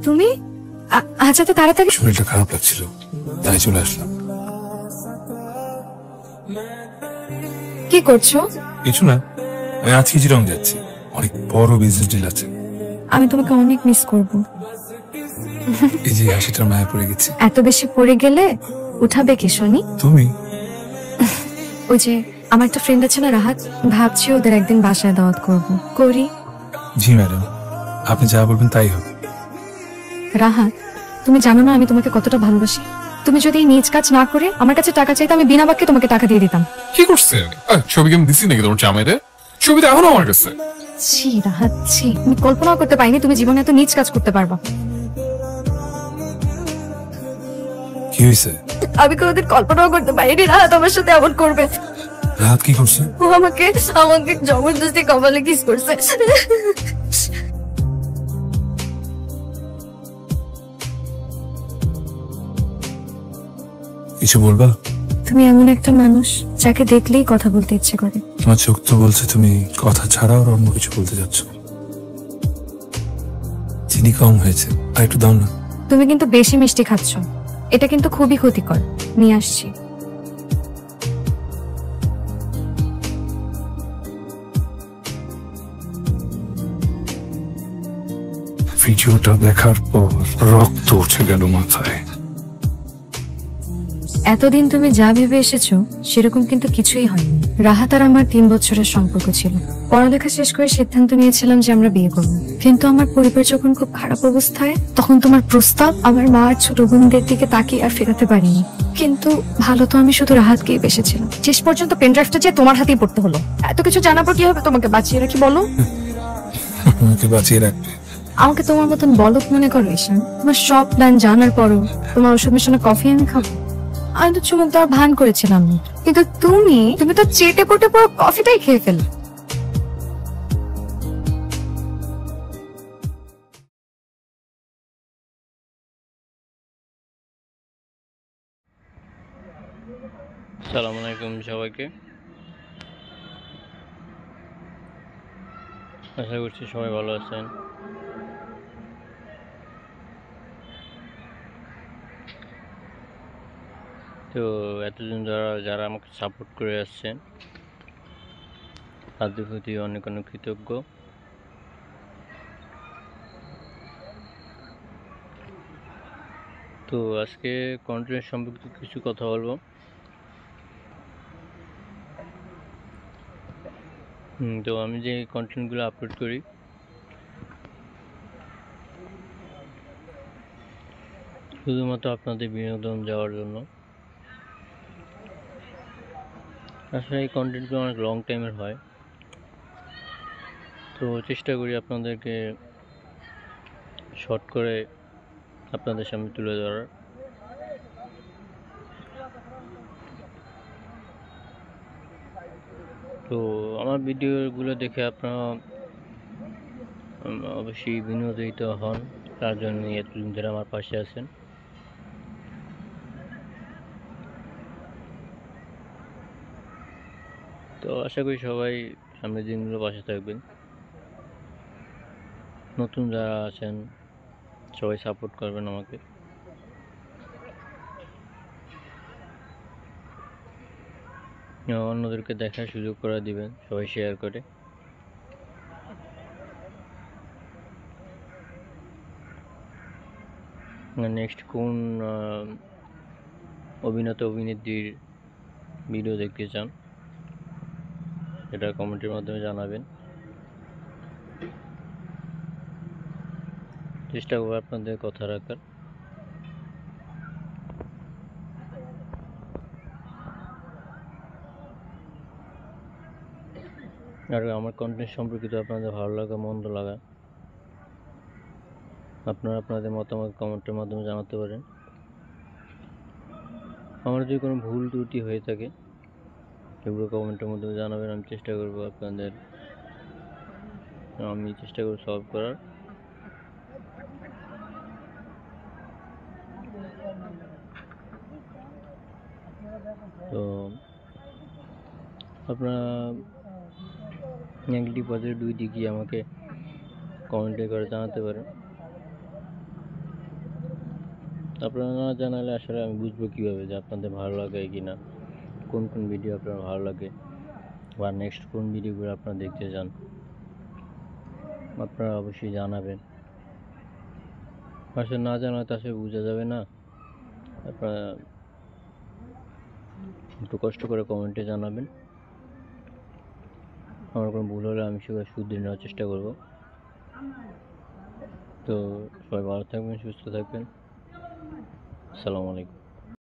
তুমি আজ এত তাড়াতাড়ি? শরীরটা খারাপ লাগছিল তাই চলে আসলাম। কি করছো? কিছু না, আমি আজকে চিরং যাচ্ছি, অনেক বড় বিজনেস ডিল আছে। আমি তোমাকে অনেক মিস করব। এই যে হাসিটার মায়া পড়ে গেছে। এত বেশি পড়ে গেলে উঠাবে কে শুনি? তুমি? ওই যে আমার একটা ফ্রেন্ড আছে না, রাহাত, ভাবছি ওদের একদিন বাসায় দাওয়াত করব। করি? জি ম্যাডাম, আপনি যা বলবেন তাই হবে। রাহাত, তুমি জানো না আমি তোমাকে কতটা ভালোবাসি। তুমি যদি নিজ কাজ না করে আমার কাছে টাকা চাইতে, আমি বিনা বাক্যে তোমাকে টাকা দিয়ে দিতাম। কি করছে? ছবি কেমন দিছি নাকি তোমার জামাইরে? ছবিটা এখনো আমার কাছে। ছি রাহাত, ছি, আমি কল্পনাও করতে পারিনি তুমি জীবনে এত নিজ কাজ করতে পারবা। কি হয়েছে? আমি কোনোদিন কল্পনাও করতে পারিনি রাহাত আমার সাথে এমন করবে। রাহাত কি করছে? ও আমাকে জবরদস্তি কপালে কিস করছে। কিছু বলবা? তুমি এমন একটা মানুষ যাকে দেখলেই কথা বলতে ইচ্ছে করে। তোমার চোখ তো বলছে তুমি কথা ছাড়াও অন্য কিছু বলতে যাচ্ছ। চিনি কম হয়েছে, আর একটু দাও না। তুমি কিন্তু বেশি মিষ্টি খাচ্ছ, এটা কিন্তু খুবই ক্ষতিকর। নিয়ে আসছি। ভিডিওটা দেখার পর রক্ত উঠে গেল মাথায়। এতদিন তুমি যা ভেবে এসেছো সেরকম কিন্তু কিছুই হয়নি। রাহাত আর আমার 3 বছরের সম্পর্ক ছিল। পড়ালেখা শেষ করে সিদ্ধান্ত নিয়েছিলাম যে আমরা বিয়ে করব, কিন্তু আমার পরিবার যখন খুব খারাপ অবস্থায়, তখন তোমার প্রস্তাব আমার মা আর ছোট বোনদের দিকে তাকিয়ে আর ফেরাতে পারিনি। কিন্তু ভালো তো আমি শুধু রাহাতকেই বেসেছিলাম। শেষ পর্যন্ত পেনড্রাইভটা যে তোমার হাতেই পড়তে হলো। এত কিছু জানার পর কিভাবে তোমাকে বাঁচিয়ে রাখি বলো? আমাকে বাঁচিয়ে রাখবে? আমাকে তোমার মতন বলদ মনে করো ঈশান? তোমার সব প্ল্যান জানার পরও তোমার ওষুধ মেশানো কফি আমি খাবো? আমি তো চুমুক দেওয়ার ভান করেছিলাম, কিন্তু তুমি তো চেটে পুটে পুরো কফিটাই খেয়ে ফেলে। আসসালামু আলাইকুম সবাইকে। আশা করছি সবাই ভালো আছেন। তো এতদিন যারা আমাকে সাপোর্ট করে আসছেন তাদের প্রতি অনেক অনেক কৃতজ্ঞ। তো আজকে কন্টেন্ট সম্পর্কিত কিছু কথা বলবো। তো আমি যে কন্টেন্টগুলো আপলোড করি শুধুমাত্র আপনাদের বিনোদন যাওয়ার জন্য। আসলে এই কন্টেন্টগুলো অনেক লং টাইমের হয়, তো চেষ্টা করি আপনাদেরকে শর্ট করে আপনাদের সামনে তুলে ধরার। তো আমার ভিডিওগুলো দেখে আপনারা অবশ্যই বিনোদিত হন, তার জন্য এতদিন ধরে আমার পাশে আছেন। তো আশা করি সবাই সামনের দিনগুলো পাশে থাকবেন। নতুন যারা আছেন সবাই সাপোর্ট করবেন আমাকে। অন্যদেরকে দেখার সুযোগ করে দিবেন, সবাই শেয়ার করে। নেক্সট কোন অভিনেতা অভিনেত্রীর ভিডিও দেখতে চান সেটা কমেন্টের মাধ্যমে জানাবেন। চেষ্টা করবো আপনাদের কথা রাখার। আর আমার কন্টেন্ট সম্পর্কিত আপনাদের ভালো লাগা মন্দ লাগা আপনারা আপনাদের মতামত কমেন্টের মাধ্যমে জানাতে পারেন। আমার যদি কোনো ভুল ত্রুটি হয়ে থাকে সেগুলো কমেন্টের মাধ্যমে জানাবেন। আমি চেষ্টা করব সলভ করার। তো আপনারা নেগেটিভ পজিটিভ দুই দিকই আমাকে কমেন্টে করে জানাতে পারেন। আপনারা না জানালে আসলে আমি বুঝবো কীভাবে যে আপনাদের ভালো লাগে কি না, কোন কোন ভিডিও আপনার ভালো লাগে বা নেক্সট কোন ভিডিওগুলো আপনারা দেখতে চান, আপনারা অবশ্যই জানাবেন। আসলে না জানালে তো আসলে বোঝা যাবে না। আপনারা একটু কষ্ট করে কমেন্টে জানাবেন। আমার কোনো ভুল হলে আমি সেগুলো শুধরে নেওয়ার চেষ্টা করব। তো সবাই ভালো থাকবেন, সুস্থ থাকবেন। আসসালামু আলাইকুম।